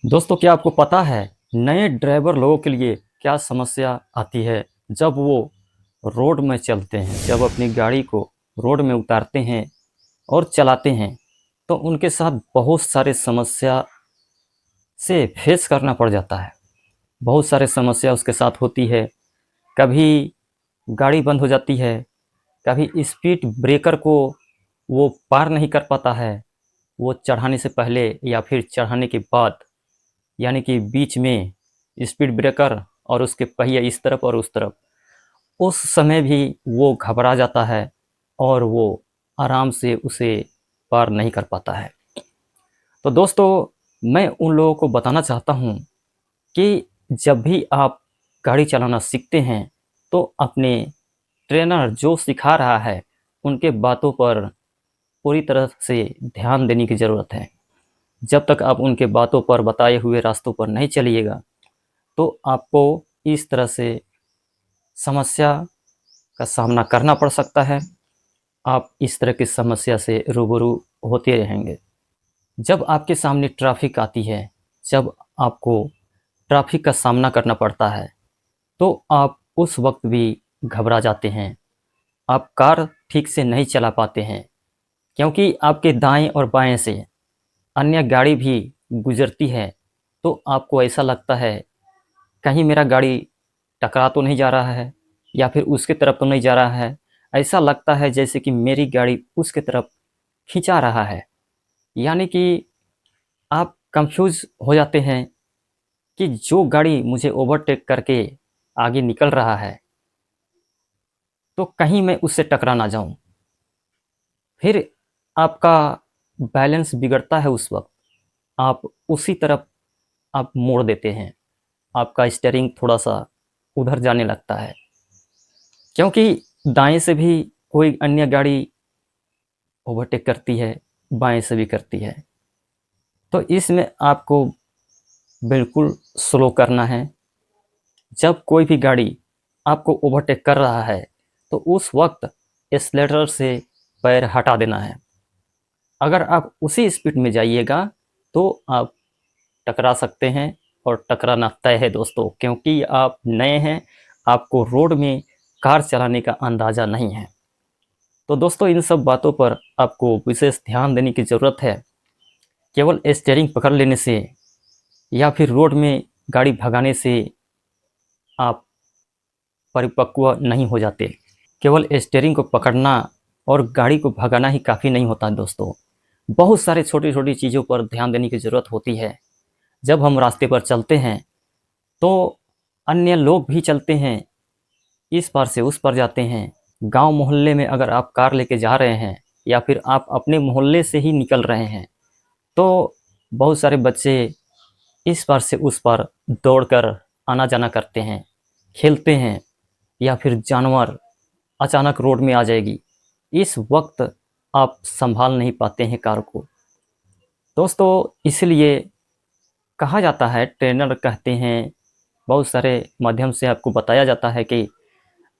दोस्तों, क्या आपको पता है नए ड्राइवर लोगों के लिए क्या समस्या आती है जब वो रोड में चलते हैं, जब अपनी गाड़ी को रोड में उतारते हैं और चलाते हैं तो उनके साथ बहुत सारे समस्या से फेस करना पड़ जाता है। बहुत सारे समस्या उसके साथ होती है। कभी गाड़ी बंद हो जाती है, कभी स्पीड ब्रेकर को वो पार नहीं कर पाता है, वो चढ़ाने से पहले या फिर चढ़ाने के बाद, यानी कि बीच में स्पीड ब्रेकर और उसके पहिए इस तरफ और उस तरफ, उस समय भी वो घबरा जाता है और वो आराम से उसे पार नहीं कर पाता है। तो दोस्तों, मैं उन लोगों को बताना चाहता हूँ कि जब भी आप गाड़ी चलाना सीखते हैं तो अपने ट्रेनर जो सिखा रहा है उनके बातों पर पूरी तरह से ध्यान देने की ज़रूरत है। जब तक आप उनके बातों पर बताए हुए रास्तों पर नहीं चलिएगा तो आपको इस तरह से समस्या का सामना करना पड़ सकता है। आप इस तरह की समस्या से रूबरू होते रहेंगे। जब आपके सामने ट्रैफिक आती है, जब आपको ट्रैफिक का सामना करना पड़ता है तो आप उस वक्त भी घबरा जाते हैं। आप कार ठीक से नहीं चला पाते हैं क्योंकि आपके दाएं और बाएं से अन्य गाड़ी भी गुजरती है। तो आपको ऐसा लगता है कहीं मेरा गाड़ी टकरा तो नहीं जा रहा है या फिर उसके तरफ तो नहीं जा रहा है। ऐसा लगता है जैसे कि मेरी गाड़ी उसके तरफ खिंचा रहा है। यानी कि आप कंफ्यूज हो जाते हैं कि जो गाड़ी मुझे ओवरटेक करके आगे निकल रहा है तो कहीं मैं उससे टकरा ना जाऊं। फिर आपका बैलेंस बिगड़ता है। उस वक्त आप उसी तरफ आप मोड़ देते हैं। आपका स्टीयरिंग थोड़ा सा उधर जाने लगता है क्योंकि दाएं से भी कोई अन्य गाड़ी ओवरटेक करती है, बाएं से भी करती है। तो इसमें आपको बिल्कुल स्लो करना है। जब कोई भी गाड़ी आपको ओवरटेक कर रहा है तो उस वक्त एक्सीलरेटर से पैर हटा देना है। अगर आप उसी स्पीड में जाइएगा तो आप टकरा सकते हैं और टकराना तय है दोस्तों, क्योंकि आप नए हैं, आपको रोड में कार चलाने का अंदाज़ा नहीं है। तो दोस्तों, इन सब बातों पर आपको विशेष ध्यान देने की ज़रूरत है। केवल स्टीयरिंग पकड़ लेने से या फिर रोड में गाड़ी भगाने से आप परिपक्व नहीं हो जाते। केवल स्टीयरिंग को पकड़ना और गाड़ी को भगाना ही काफ़ी नहीं होता है दोस्तों। बहुत सारे छोटी-छोटी चीज़ों पर ध्यान देने की ज़रूरत होती है। जब हम रास्ते पर चलते हैं तो अन्य लोग भी चलते हैं, इस पार से उस पार जाते हैं। गांव मोहल्ले में अगर आप कार लेके जा रहे हैं या फिर आप अपने मोहल्ले से ही निकल रहे हैं तो बहुत सारे बच्चे इस पार से उस पार दौड़कर आना जाना करते हैं, खेलते हैं। या फिर जानवर अचानक रोड में आ जाएगी, इस वक्त आप संभाल नहीं पाते हैं कार को दोस्तों। इसलिए कहा जाता है, ट्रेनर कहते हैं, बहुत सारे माध्यम से आपको बताया जाता है कि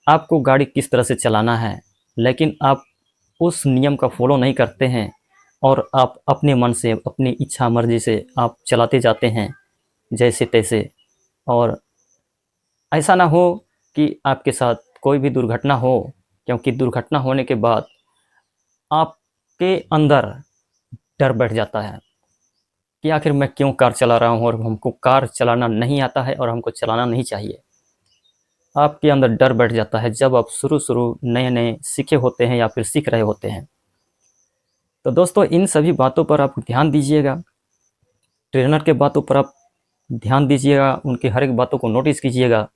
आपको गाड़ी किस तरह से चलाना है, लेकिन आप उस नियम का फॉलो नहीं करते हैं और आप अपने मन से, अपनी इच्छा मर्जी से आप चलाते जाते हैं जैसे तैसे। और ऐसा ना हो कि आपके साथ कोई भी दुर्घटना हो, क्योंकि दुर्घटना होने के बाद आपके अंदर डर बैठ जाता है कि आखिर मैं क्यों कार चला रहा हूँ और हमको कार चलाना नहीं आता है और हमको चलाना नहीं चाहिए। आपके अंदर डर बैठ जाता है जब आप शुरू नए-नए सीखे होते हैं या फिर सीख रहे होते हैं। तो दोस्तों, इन सभी बातों पर आप ध्यान दीजिएगा। ट्रेनर के बातों पर आप ध्यान दीजिएगा, उनकी हर एक बातों को नोटिस कीजिएगा,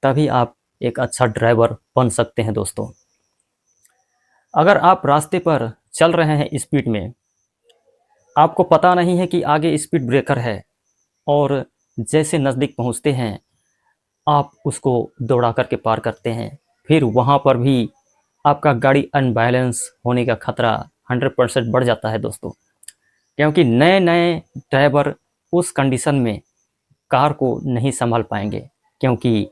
तभी आप एक अच्छा ड्राइवर बन सकते हैं दोस्तों। अगर आप रास्ते पर चल रहे हैं स्पीड में, आपको पता नहीं है कि आगे स्पीड ब्रेकर है और जैसे नज़दीक पहुंचते हैं आप उसको दौड़ा करके पार करते हैं, फिर वहाँ पर भी आपका गाड़ी अनबैलेंस होने का खतरा 100% बढ़ जाता है दोस्तों। क्योंकि नए-नए ड्राइवर उस कंडीशन में कार को नहीं संभाल पाएंगे, क्योंकि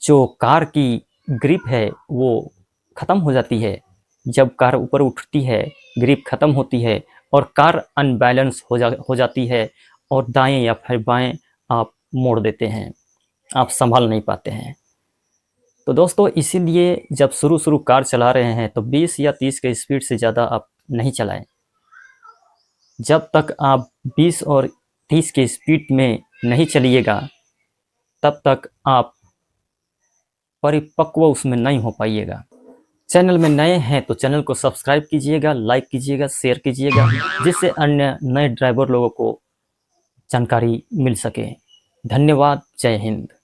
जो कार की ग्रिप है वो ख़त्म हो जाती है। जब कार ऊपर उठती है, ग्रिप ख़त्म होती है और कार अनबैलेंस हो जाती है और दाएं या फिर बाएं आप मोड़ देते हैं, आप संभाल नहीं पाते हैं। तो दोस्तों इसीलिए जब शुरू कार चला रहे हैं तो 20 या 30 के स्पीड से ज़्यादा आप नहीं चलाएं। जब तक आप 20 और 30 के स्पीड में नहीं चलिएगा तब तक आप परिपक्व उसमें नहीं हो पाइएगा। चैनल में नए हैं तो चैनल को सब्सक्राइब कीजिएगा, लाइक कीजिएगा, शेयर कीजिएगा, जिससे अन्य नए ड्राइवर लोगों को जानकारी मिल सके। धन्यवाद। जय हिंद।